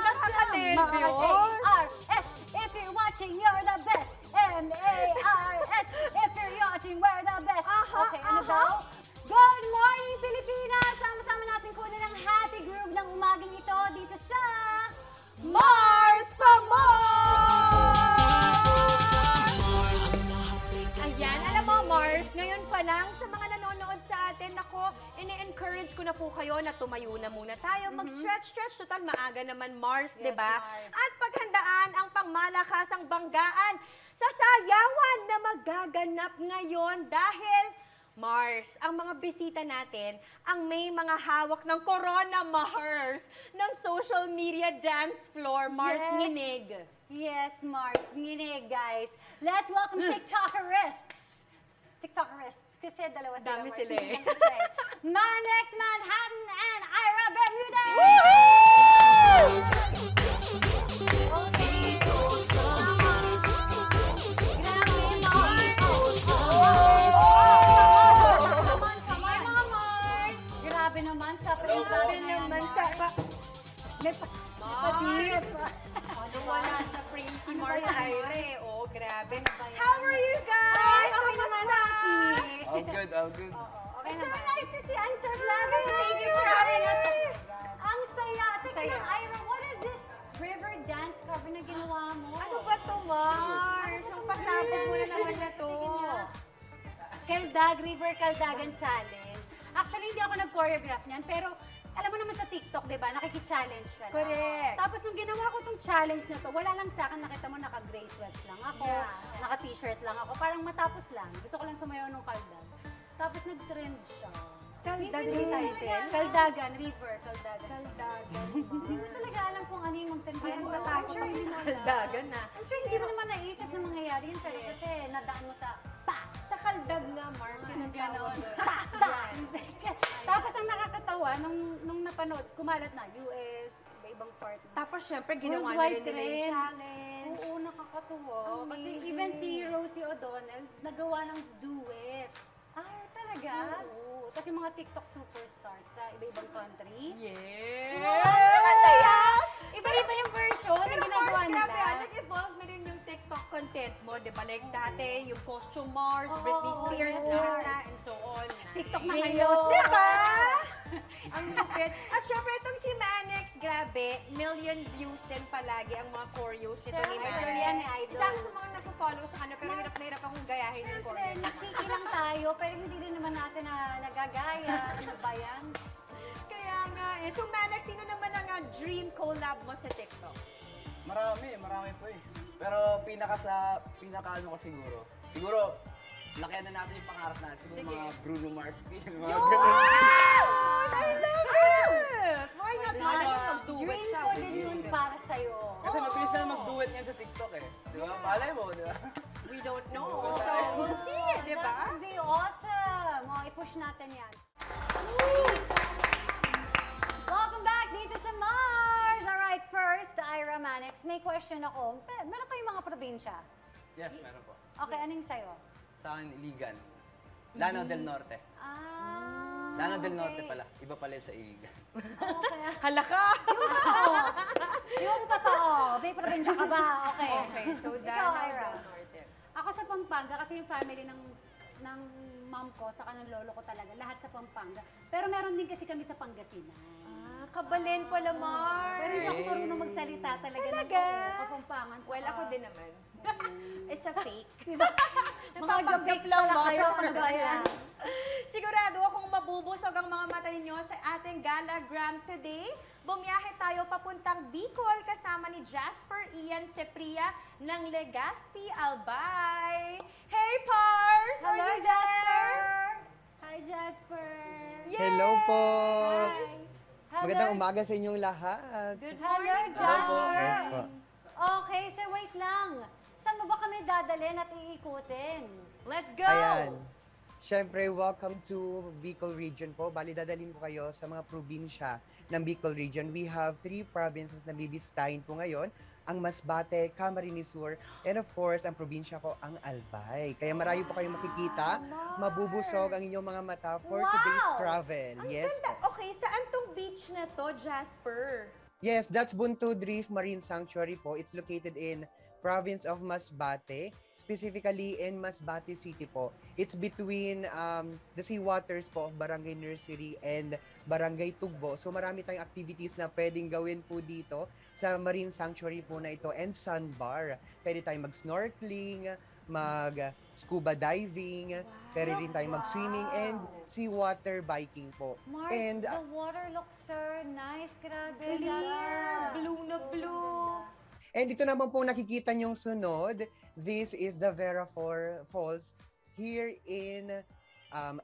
nakaka-nervyos. M-A-R-S. If you're watching, you're the best. M-A-R-S. If you're watching, we're the best. Okay, ano daw? Good morning, Pilipinas! Sama-sama natin kunin ang happy groove ng umagang ito dito sa Mars pa Mars! Ayan, alam mo Mars, ngayon pa lang sa mga nanonood sa atin, ako, ini-encourage ko na po kayo na tumayo na muna tayo, mag-stretch, total maaga naman Mars, Yes, di ba? Mars. At paghandaan ang pangmalakasang banggaan sa sayawan na magaganap ngayon dahil Mars, ang mga bisita natin, ang may mga hawak ng Corona Mars ng social media dance floor, Mars Yes. Nginig. Yes, Mars. Nginig, guys. Let's welcome TikTokerists. TikTokerists. Kasi dalawa sila, Dami Mars. sila eh. Hindi lang kasi. Manex Manhattan and Ira Bermudez! Grabe naman sa Grabe naman sa... May Mars! Wala sa frame si Mars Aire. Oh, grabe. How are you guys? Okay naman, Aki. All good, all good. Okay naman. So nice to see. I'm so glad that thank you for having us. Ang saya. Teka lang, Ira, what is this river dance cover na ginawa mo? Ano ba to, Mars? Ang pasabog mo na naman na to. Kaldag, River Kaldagan Challenge. Actually, hindi ako nag-choreograph niyan, pero alam mo naman sa TikTok, di ba, nakiki-challenge ka lang. Correct. Tapos nung ginawa ko tong challenge na to, wala lang sa akin, nakita mo naka-gray sweats lang ako, naka-t-shirt lang ako, parang matapos lang. Gusto ko lang sumayaw ng kaldag. Tapos nag-trend siya. Kaldag Hindi yung mo title? talaga- Kaldagan, River, Kaldagan. Hindi mo talaga alam kung ano yung magtrend. Ayan, Kaya tatapos I'm sure kami hindi sa mo kaldagan na. I'm sure hindi mo naman naisip na mangyayari yun pero kasi nadaan mo sa pa! Sa kaldag nga, Mars, yung Ganon. doon. Pa! Pa! Tapos ang nakakatawa, nung napanood, kumalat na, US, iba-ibang part na. Tapos, syempre, ginawa na Worldwide rin nila yung trend. challenge. Oo, nakakatuwa. Kasi Amazing. even si Rosie O'Donnell, nagawa ng duet. Ah, talaga? Oo. Tapos yung mga TikTok superstars sa iba-ibang country. Yes! Wow! Masaya! Iba-iba yung version na Pero ginagawa Mars, nila. grabe, nag-evolve na rin yung TikTok content mo, di ba? Like dati, yung costume Mars, Oo, Britney oo, Spears, yes. lahat na, and so on. TikTok na J-Lo, ngayon. Di ba? Ang lupit. At syempre, itong si Manex, grabe, million views din palagi ang mga choreos nito ni Syempre, Manex. yan ni Idol. Isa ako sa mga nagpo-follow sa kanya, pero hirap na hirap akong gayahin yung Siyempre, choreo. nakikilang tayo, pero hindi rin naman natin na nagagaya. Ano ba yan? Kaya nga eh. So Manex, sino naman ang dream collab mo sa TikTok? Marami po eh. Pero pinaka ano ko siguro, lakihan na natin yung pangarap natin. Siguro Sige. mga Bruno Mars, mga Wow! ganun. I love it! Why not? Dream Manex, mag-duet siya. ko din yun para sa'yo. Kasi mabilis na mag-duet yan sa TikTok eh. Di ba? Malay mo, di ba? We don't know. Oh, So, we'll see, di ba? That would be awesome. O, i-push natin yan. Welcome back dito sa Mars! Alright, first, Ira Manex, may question ako. Meron pa yung mga probinsya? Yes, meron po. Okay, ano yung sa'yo? Sa akin, Iligan. Lano del Norte. Ah, Lano del okay. Norte pala. Iba pala sa Iligan. Okay. Halaka! Oo. Yung totoo. May probinsya ka ba? Okay. Okay, so Ikaw, Danao Ira. del Norte. Ako sa Pampanga kasi yung family ng mom ko, saka ng lolo ko talaga, lahat sa Pampanga. Pero meron din kasi kami sa Pangasinan. Ah, kabalen pala, Mars. Pero hindi ako marunong magsalita talaga Talaga? ng Kapampangan. Well, ako din naman. It's a fake. Diba? Mga joke lang kayo. Ano ba yan? Sigurado akong mabubusog ang mga mata ninyo sa ating galagram today. Bumiyahe tayo papuntang Bicol kasama ni Jasper Ian Sepria ng Legazpi Albay. Hey, Pars! Hello, Are you Jasper! there? Hi, Jasper! Yay! Hello po! Hi! Hello. Magandang umaga sa inyong lahat. Good Hello, morning, Jasper! Yes po. Okay, sir, wait lang. Saan mo ba kami dadalhin at iikutin? Let's go! Ayan. Siyempre, welcome to Bicol Region po. Bali, dadalhin ko kayo sa mga probinsya ng Bicol Region. We have 3 provinces na bibisitahin po ngayon. Ang Masbate, Camarines Sur, and of course, ang probinsya ko, ang Albay. Kaya marami po kayong makikita. Mabubusog ang inyong mga mata for Wow! today's travel. Ang Yes ganda. po. Okay, saan tong beach na to, Jasper? Yes, that's Buntod Reef Marine Sanctuary po. It's located in province of Masbate, specifically in Masbate City po. It's between the seawaters po of Barangay Nursery and Barangay Tugbo. So marami tayong activities na pwedeng gawin po dito sa Marine Sanctuary po na ito and sandbar. Pwede tayong mag-snorkeling, mag-scuba diving, pwede rin tayong mag-swimming and seawater biking po. Mars, And the water looks so nice. Grabe. Clear, blue na blue. And ito naman po nakikita niyong sunod. This is the Vera Falls here in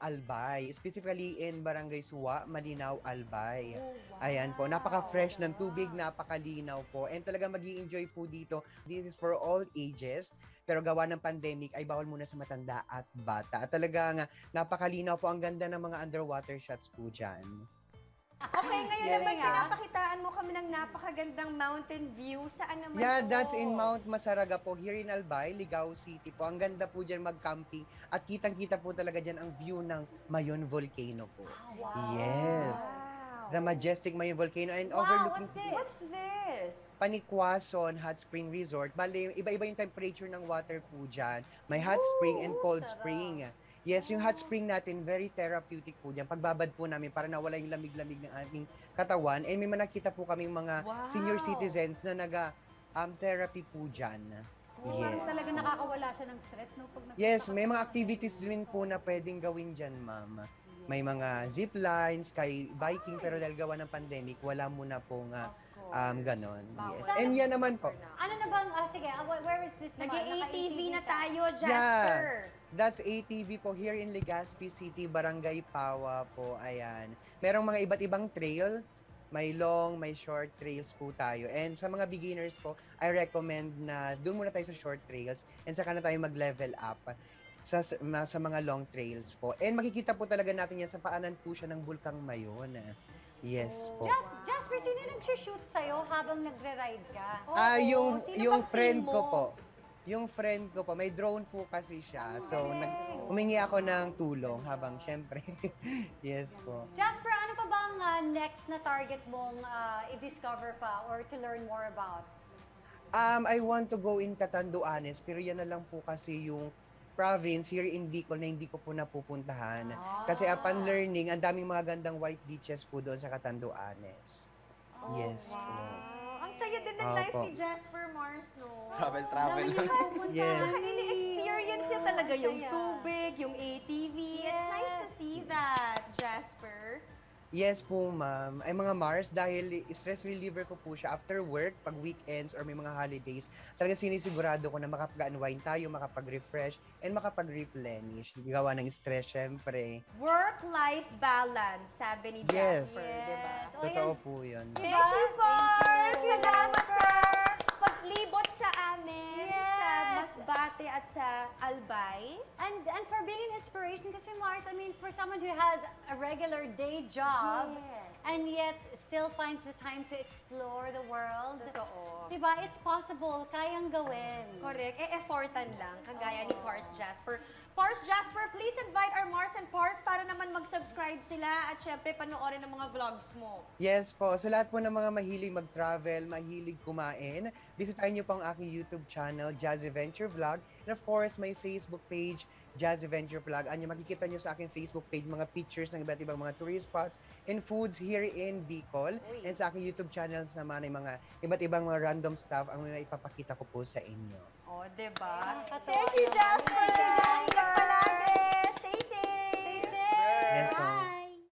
Albay. Specifically in Barangay Suwa, Malinaw, Albay. Ayan po, napaka-fresh ng tubig, napakalinaw po. And talaga mag-i-enjoy po dito. This is for all ages. Pero gawa ng pandemic ay bawal muna sa matanda at bata. At talagang napakalinaw po. Ang ganda ng mga underwater shots po dyan. Okay, ngayon Yes. naman pinapakitaan mo kami ng napakagandang mountain view. Saan naman Yeah, to? that's in Mount Masaraga po, here in Albay, Ligao City po. Ang ganda po dyan mag-camping at kitang-kita po talaga dyan ang view ng Mayon Volcano po. Yes. The majestic Mayon Volcano and overlooking what's this? What's this? Panikwason Hot Spring Resort. Bale, iba-iba yung temperature ng water po dyan. May hot spring and cold sarap. spring. Yes, yung hot spring natin, very therapeutic po dyan. Pagbabad po namin para nawala yung lamig-lamig ng ating katawan. And may nakita po kaming mga Wow. senior citizens na therapy po dyan. So, parang talaga nakakawala siya ng stress, no? Pag Yes, may mga activities din po na pwedeng gawin dyan, ma'am. May mga zip lines, sky biking, pero dahil gawa ng pandemic, wala muna pong ganon. Yes. And yan naman po. Ano na bang, sige, where is this naman? Nag-ATV na ka. tayo, Jasper. That's ATV po here in Legazpi City, Barangay Pawa po. Ayan. Merong mga iba't ibang trails. May long, may short trails po tayo. And sa mga beginners po, I recommend na doon muna tayo sa short trails and saka na tayo mag-level up sa mga long trails po. And makikita po talaga natin yan sa paanan po siya ng Bulkang Mayon. Yes po. Jasper, sino nag-shoot sa'yo habang nagre-ride ka? Yung Sino bang friend team ko mo? po. Yung friend ko po, may drone po kasi siya. So, galing. humingi ako ng tulong habang syempre. Yes po. Jasper, ano pa bang next na target mong i-discover pa or to learn more about? I want to go in Catanduanes, pero yan na lang po kasi yung province here in Bicol na hindi ko po napupuntahan. Kasi upon learning, ang daming mga gandang white beaches po doon sa Catanduanes. Yes po. Ang saya din ng Opo. life ni Jasper Mars, no? Travel Dami lang. niyo pupunta. Yes. Saka ini-experience niya talaga Ang yung saya. tubig, yung ATV. It's nice to see that, Jasper. Yes po, ma'am. Ay mga Mars, dahil stress reliever ko po siya after work, pag weekends or may mga holidays, talagang sinisigurado ko na makapag-unwind tayo, makapag-refresh, and makapag-replenish. Gawa ng stress, syempre. Work-life balance, sabi ni Yes. Jasper, diba? Yes. O, Totoo yan. po yun. Thank you, Mars! Thank you, Salamat Jasper. sa paglibot sa amin Yes. sa Masbate at sa Albay. And for being an inspiration kasi Mars, I mean, for someone who has a regular day job Yes. and yet still finds the time to explore the world. Totoo. Diba? It's possible. Kayang gawin. Correct. Effortan lang, kagaya ni Pars Jasper. Pars Jasper, please invite our Mars and Pars para naman mag-subscribe sila at syempre panoorin ang mga vlogs mo. Yes po, sa lahat po ng mga mahilig mag-travel, mahilig kumain, bisitahin niyo po ang aking YouTube channel, Jazzy Venture Vlog. And of course, my Facebook page, Jazzy Venture Vlog. Anya, makikita niyo sa aking Facebook page mga pictures ng iba't ibang mga tourist spots and foods here in Bicol. And sa aking YouTube channels naman ay mga iba't ibang mga random stuff ang mga ipapakita ko po sa inyo. Oh, diba? Nakakatuwa Thank you, naman. Jasper! Thank you, Jasper!